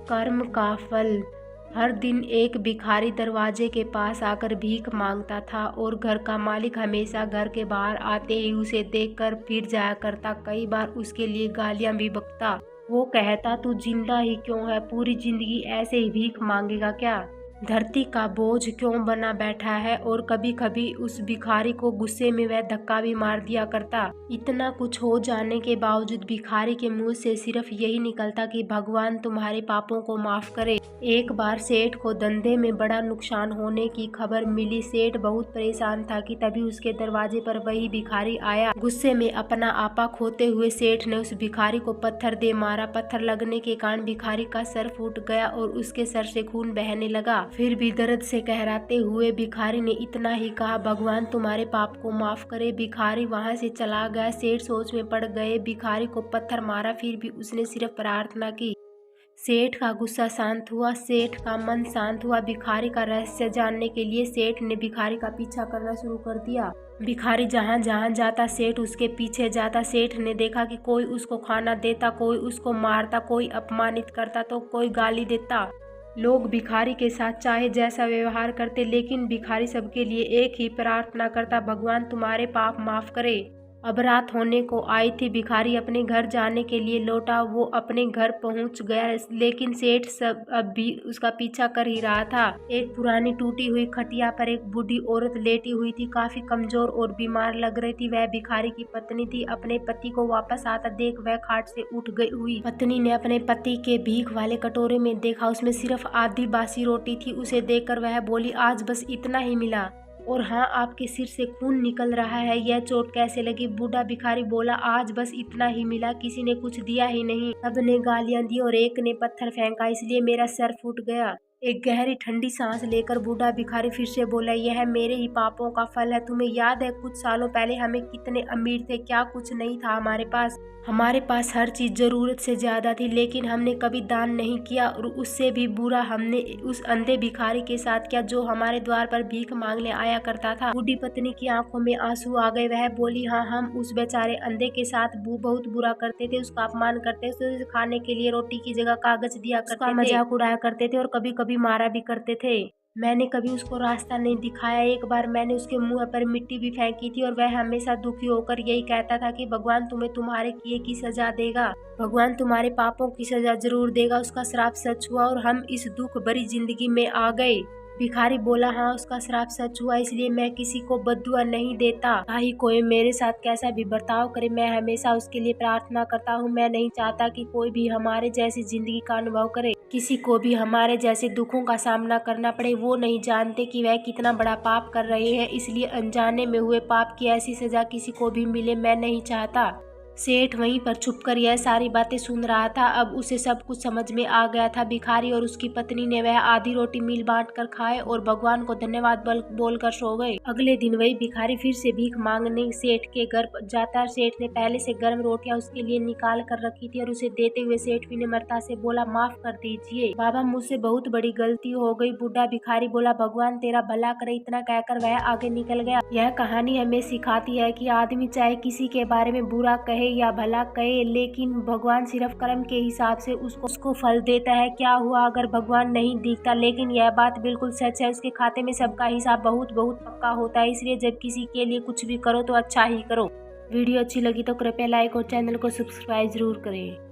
कर्म का फल। हर दिन एक भिखारी दरवाजे के पास आकर भीख मांगता था और घर का मालिक हमेशा घर के बाहर आते ही उसे देखकर फिर जाया करता। कई बार उसके लिए गालियां भी बकता। वो कहता, तू जिंदा ही क्यों है, पूरी जिंदगी ऐसे ही भीख मांगेगा क्या, धरती का बोझ क्यों बना बैठा है। और कभी कभी उस भिखारी को गुस्से में वह धक्का भी मार दिया करता। इतना कुछ हो जाने के बावजूद भिखारी के मुंह से सिर्फ यही निकलता कि भगवान तुम्हारे पापों को माफ करे। एक बार सेठ को धंधे में बड़ा नुकसान होने की खबर मिली। सेठ बहुत परेशान था कि तभी उसके दरवाजे पर वही भिखारी आया। गुस्से में अपना आपा खोते हुए सेठ ने उस भिखारी को पत्थर दे मारा। पत्थर लगने के कारण भिखारी का सर फूट गया और उसके सर से खून बहने लगा। फिर भी दर्द से कहराते हुए भिखारी ने इतना ही कहा, भगवान तुम्हारे पाप को माफ करे। भिखारी वहां से चला गया। सेठ सोच में पड़ गए। भिखारी को पत्थर मारा, फिर भी उसने सिर्फ प्रार्थना की। सेठ का गुस्सा शांत हुआ, सेठ का मन शांत हुआ। भिखारी का रहस्य जानने के लिए सेठ ने भिखारी का पीछा करना शुरू कर दिया। भिखारी जहाँ जहाँ जाता सेठ उसके पीछे जाता। सेठ ने देखा कि कोई उसको खाना देता, कोई उसको मारता, कोई अपमानित करता तो कोई गाली देता। लोग भिखारी के साथ चाहे जैसा व्यवहार करते, लेकिन भिखारी सबके लिए एक ही प्रार्थना करता, भगवान तुम्हारे पाप माफ करे। अब रात होने को आई थी। भिखारी अपने घर जाने के लिए लौटा। वो अपने घर पहुंच गया, लेकिन सेठ सब अब भी उसका पीछा कर ही रहा था। एक पुरानी टूटी हुई खटिया पर एक बूढ़ी औरत लेटी हुई थी, काफी कमजोर और बीमार लग रही थी। वह भिखारी की पत्नी थी। अपने पति को वापस आता देख वह खाट से उठ गई हुई। पत्नी ने अपने पति के भीख वाले कटोरे में देखा, उसमें सिर्फ आधी बासी रोटी थी। उसे देखकर वह बोली, आज बस इतना ही मिला, और हाँ, आपके सिर से खून निकल रहा है, यह चोट कैसे लगी। बूढ़ा भिखारी बोला, आज बस इतना ही मिला, किसी ने कुछ दिया ही नहीं। सब ने गालियां दी और एक ने पत्थर फेंका, इसलिए मेरा सर फूट गया। एक गहरी ठंडी सांस लेकर बूढ़ा भिखारी फिर से बोला, यह मेरे ही पापों का फल है। तुम्हें याद है कुछ सालों पहले हमें कितने अमीर थे, क्या कुछ नहीं था हमारे पास। हमारे पास हर चीज जरूरत से ज्यादा थी, लेकिन हमने कभी दान नहीं किया, और उससे भी बुरा हमने उस अंधे भिखारी के साथ किया जो हमारे द्वार पर भीख मांगने आया करता था। बूढ़ी पत्नी की आंखों में आंसू आ गए। वह बोली, हाँ, हम उस बेचारे अंधे के साथ बहुत बुरा करते थे, उसका अपमान करते थे, उसे खाने के लिए रोटी की जगह कागज दिया करते थे, मजाक उड़ाया करते थे और कभी कभी मारा भी करते थे। मैंने कभी उसको रास्ता नहीं दिखाया। एक बार मैंने उसके मुंह पर मिट्टी भी फेंकी थी, और वह हमेशा दुखी होकर यही कहता था कि भगवान तुम्हें तुम्हारे किए की सजा देगा, भगवान तुम्हारे पापों की सजा जरूर देगा। उसका श्राप सच हुआ और हम इस दुख भरी जिंदगी में आ गए। भिखारी बोला, हाँ, उसका श्राप सच हुआ, इसलिए मैं किसी को बद्दुआ नहीं देता। चाहे कोई मेरे साथ कैसा भी बर्ताव करे, मैं हमेशा उसके लिए प्रार्थना करता हूँ। मैं नहीं चाहता कि कोई भी हमारे जैसी जिंदगी का अनुभव करे, किसी को भी हमारे जैसे दुखों का सामना करना पड़े। वो नहीं जानते कि वह कितना बड़ा पाप कर रहे हैं, इसलिए अनजाने में हुए पाप की ऐसी सजा किसी को भी मिले, मैं नहीं चाहता। सेठ वहीं पर छुपकर यह सारी बातें सुन रहा था। अब उसे सब कुछ समझ में आ गया था। भिखारी और उसकी पत्नी ने वह आधी रोटी मिल बांट कर खाए और भगवान को धन्यवाद बोलकर सो गए। अगले दिन वही भिखारी फिर से भीख मांगने सेठ के घर जाता। सेठ ने पहले से गर्म रोटियां उसके लिए निकाल कर रखी थी और उसे देते हुए सेठ विनम्रता से बोला, माफ कर दीजिए बाबा, मुझसे बहुत बड़ी गलती हो गई। बूढ़ा भिखारी बोला, भगवान तेरा भला करे। इतना कहकर वह आगे निकल गया। यह कहानी हमें सिखाती है कि आदमी चाहे किसी के बारे में बुरा कहे या भला कहे, लेकिन भगवान सिर्फ कर्म के हिसाब से उसको फल देता है। क्या हुआ अगर भगवान नहीं दिखता, लेकिन यह बात बिल्कुल सच है, उसके खाते में सबका हिसाब बहुत पक्का होता है। इसलिए जब किसी के लिए कुछ भी करो तो अच्छा ही करो। वीडियो अच्छी लगी तो कृपया लाइक और चैनल को सब्सक्राइब जरूर करें।